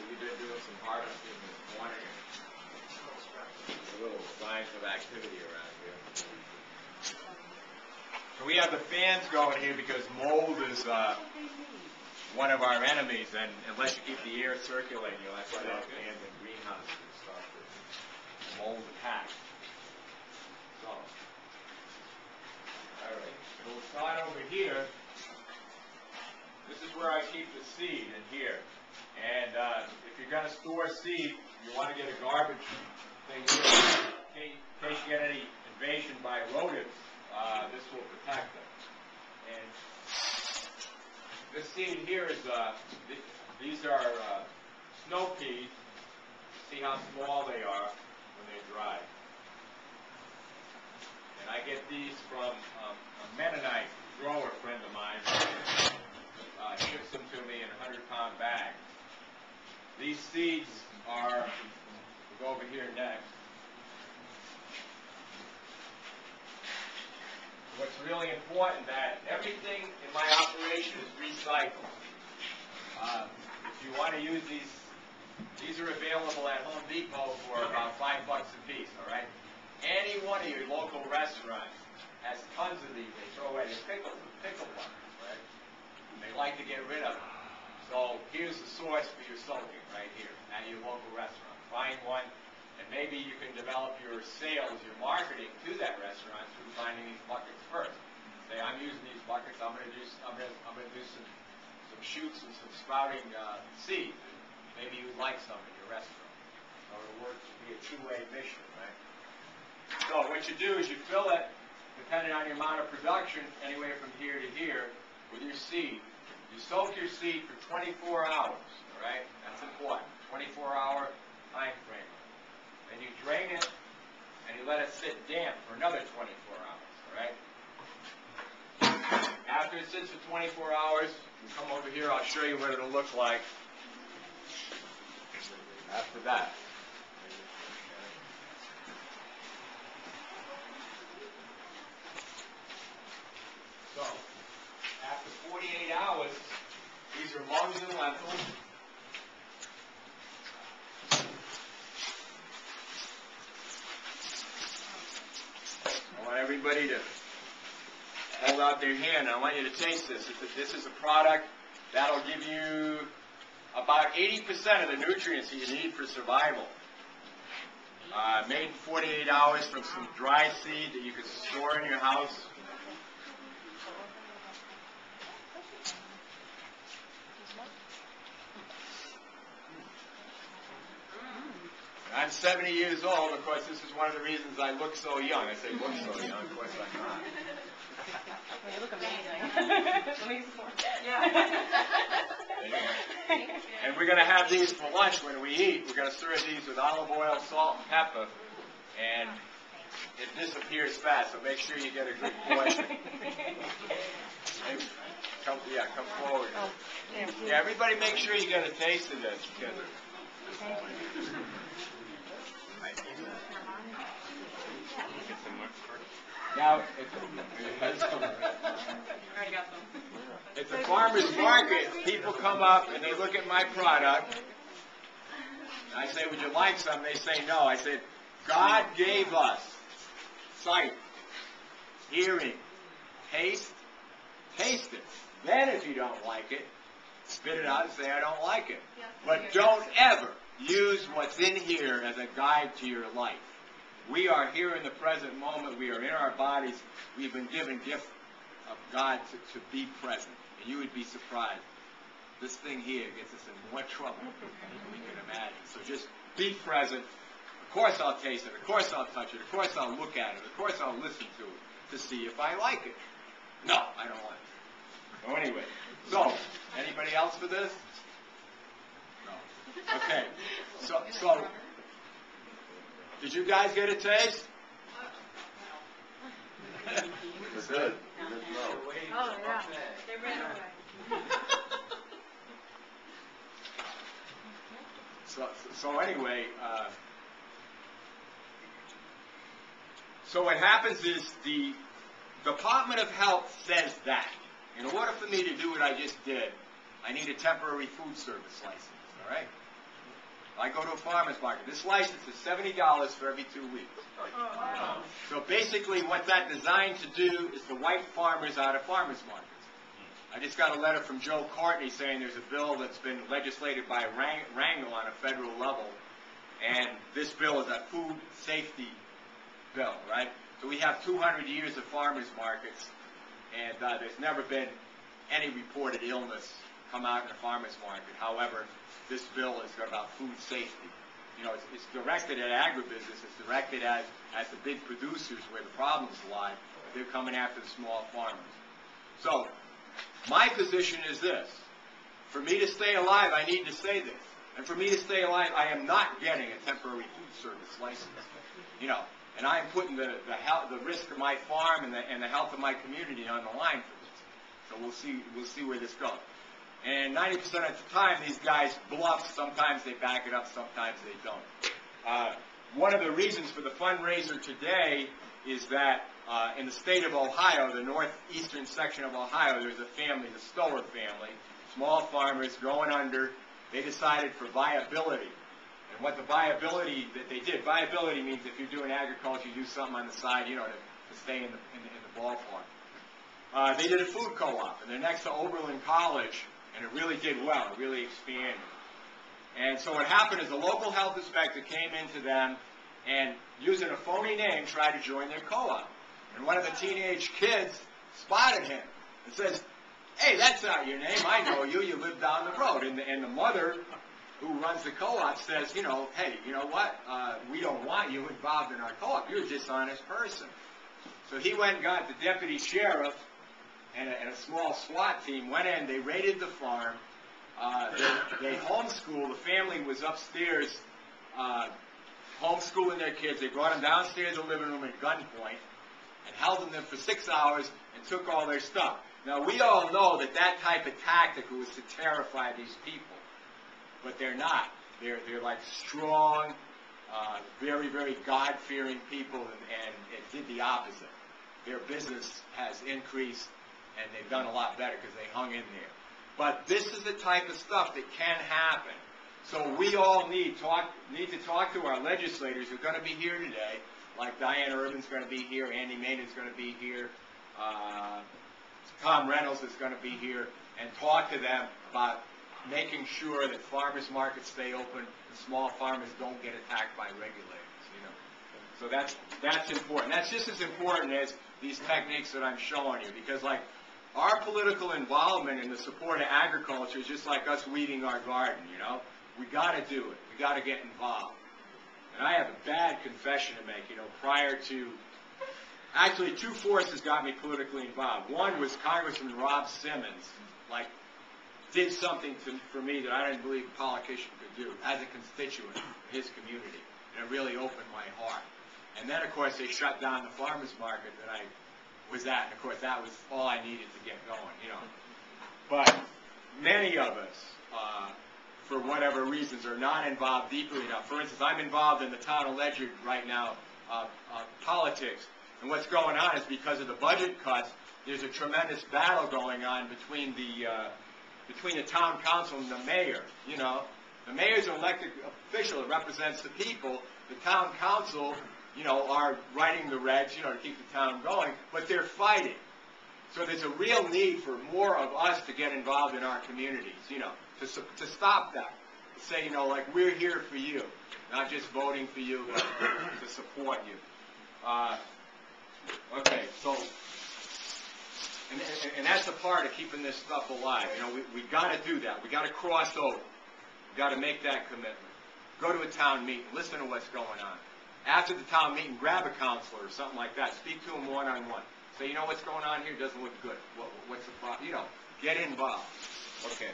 we've been doing some harvesting this morning. A little signs of activity around here. So we have the fans going here because mold is one of our enemies, and unless you keep the air circulating, that's why they have fans in greenhouses and stuff. Mold attack. So, all right. So we'll start over here. This is where I keep the seed, in here. And if you're going to store seed, you want to get a garbage thing here in case you get any invasion by rodents. This will protect them. And this seed here is, these are snow peas. See how small they are when they dry. And I get these from a Mennonite grower friend of mine. Ships them to me in a 100-pound bag. These seeds are, we'll go over here next. What's really important that everything in my operation is recycled. If you want to use these are available at Home Depot for about $5 a piece, all right? Any one of your local restaurants has tons of these. They throw away the pickle ones, right? They like to get rid of them. So here's the source for your soaking right here at your local restaurant. Find one, and maybe you can develop your sales, your marketing to that restaurant through finding these buckets first. Say, I'm using these buckets. I'm going to do some shoots and some sprouting seeds. Maybe you'd like some at your restaurant. So it'll work to be a two-way mission, right? So what you do is you fill it, depending on your amount of production, anywhere from here to here, with your seed. You soak your seed for 24 hours, all right? That's important, 24-hour time frame. Then you drain it, and you let it sit damp for another 24 hours, all right? After it sits for 24 hours, you come over here, I'll show you what it'll look like after that. So, after 48 hours, these are lungs and lentils. I want everybody to hold out their hand. I want you to taste this. This is a product that'll give you about 80% of the nutrients that you need for survival. Made in 48 hours from some dry seed that you can store in your house. I'm 70 years old. Of course, this is one of the reasons I look so young. I say look so young. Of course, I'm not. Well, you look amazing. And we're going to have these for lunch when we eat. We're going to serve these with olive oil, salt, and pepper. And it disappears fast, so make sure you get a good portion. Come forward. Yeah, everybody make sure you get a taste of this. Now, it's a farmer's market. People come up and they look at my product. I say, would you like some? They say no. I said, God gave us sight, hearing, taste. Taste it. Then if you don't like it, spit it out and say, I don't like it. But don't ever use what's in here as a guide to your life. We are here in the present moment. We are in our bodies. We've been given gift of God to be present. And you would be surprised. This thing here gets us in more trouble than we can imagine. So just be present. Of course I'll taste it. Of course I'll touch it. Of course I'll look at it. Of course I'll listen to it to see if I like it. No, I don't like it. So anyway, so anybody else for this? No. Okay. So did you guys get a taste? It's good. Oh, yeah. They ran away. So anyway, so what happens is the Department of Health says that in order for me to do what I just did, I need a temporary food service license, all right? I go to a farmer's market. This license is $70 for every 2 weeks. So basically what that's designed to do is to wipe farmers out of farmers markets. I just got a letter from Joe Courtney saying there's a bill that's been legislated by Wrangle on a federal level, and this bill is a food safety bill, right? So we have 200 years of farmers markets, and there's never been any reported illness come out in a farmer's market. However, this bill is about food safety. You know, it's directed at agribusiness. It's directed at the big producers where the problems lie. But they're coming after the small farmers. So my position is this. For me to stay alive, I need to say this. And for me to stay alive, I am not getting a temporary food service license. You know, and I am putting the risk of my farm and the health of my community on the line for this. So we'll see where this goes. And 90% of the time, these guys bluff. Sometimes they back it up, sometimes they don't. One of the reasons for the fundraiser today is that in the state of Ohio, the northeastern section of Ohio, there's a family, the Stoller family, small farmers going under. They decided for viability. And what the viability that they did, viability means if you're doing agriculture, you do something on the side, you know, to stay in the ballpark. They did a food co-op, and they're next to Oberlin College, and it really did well. It really expanded. And so what happened is the local health inspector came into them and, using a phony name, tried to join their co-op. And one of the teenage kids spotted him and says, "Hey, that's not your name. I know you. You live down the road." And the mother, who runs the co-op, says, you know, "Hey, you know what? We don't want you involved in our co-op. You're a dishonest person." So he went and got the deputy sheriff and a small SWAT team, went in, they raided the farm, they homeschooled, the family was upstairs homeschooling their kids. They brought them downstairs to the living room at gunpoint and held them there for 6 hours and took all their stuff. Now, we all know that that type of tactic was to terrify these people, but they're not. They're like strong, very, very God-fearing people, and it did the opposite. Their business has increased, and they've done a lot better because they hung in there. But this is the type of stuff that can happen. So we all need to talk to our legislators who are going to be here today, like Diana Urban's going to be here, Andy Maynard's going to be here, Tom Reynolds is going to be here, and talk to them about making sure that farmers markets stay open and small farmers don't get attacked by regulators, you know. So that's important. That's just as important as these techniques that I'm showing you, because like our political involvement in the support of agriculture is just like us weeding our garden, you know. We got to do it. We got to get involved. And I have a bad confession to make, you know, prior to, actually 2 forces got me politically involved. One was Congressman Rob Simmons, like, did something for me that I didn't believe a politician could do as a constituent in his community. And it really opened my heart. And then, of course, they shut down the farmers market that I was at. And, of course, that was all I needed to get going, you know. But many of us, for whatever reasons, are not involved deeply enough. For instance, I'm involved in the town of Ledyard right now, politics. And what's going on is because of the budget cuts, there's a tremendous battle going on between the town council and the mayor, you know. The mayor's an elected official that represents the people. The town council, you know, are writing the regs, you know, to keep the town going, but they're fighting. So there's a real need for more of us to get involved in our communities, you know, to stop that. To say, you know, like, we're here for you, not just voting for you, but to support you. Okay, so, and that's a part of keeping this stuff alive. You know, we got to do that. We got to cross over. We got to make that commitment. Go to a town meeting. Listen to what's going on. After the town meeting, grab a counselor or something like that. Speak to them one-on-one. Say, you know what's going on here? It doesn't look good. What's the problem? You know, get involved. Okay.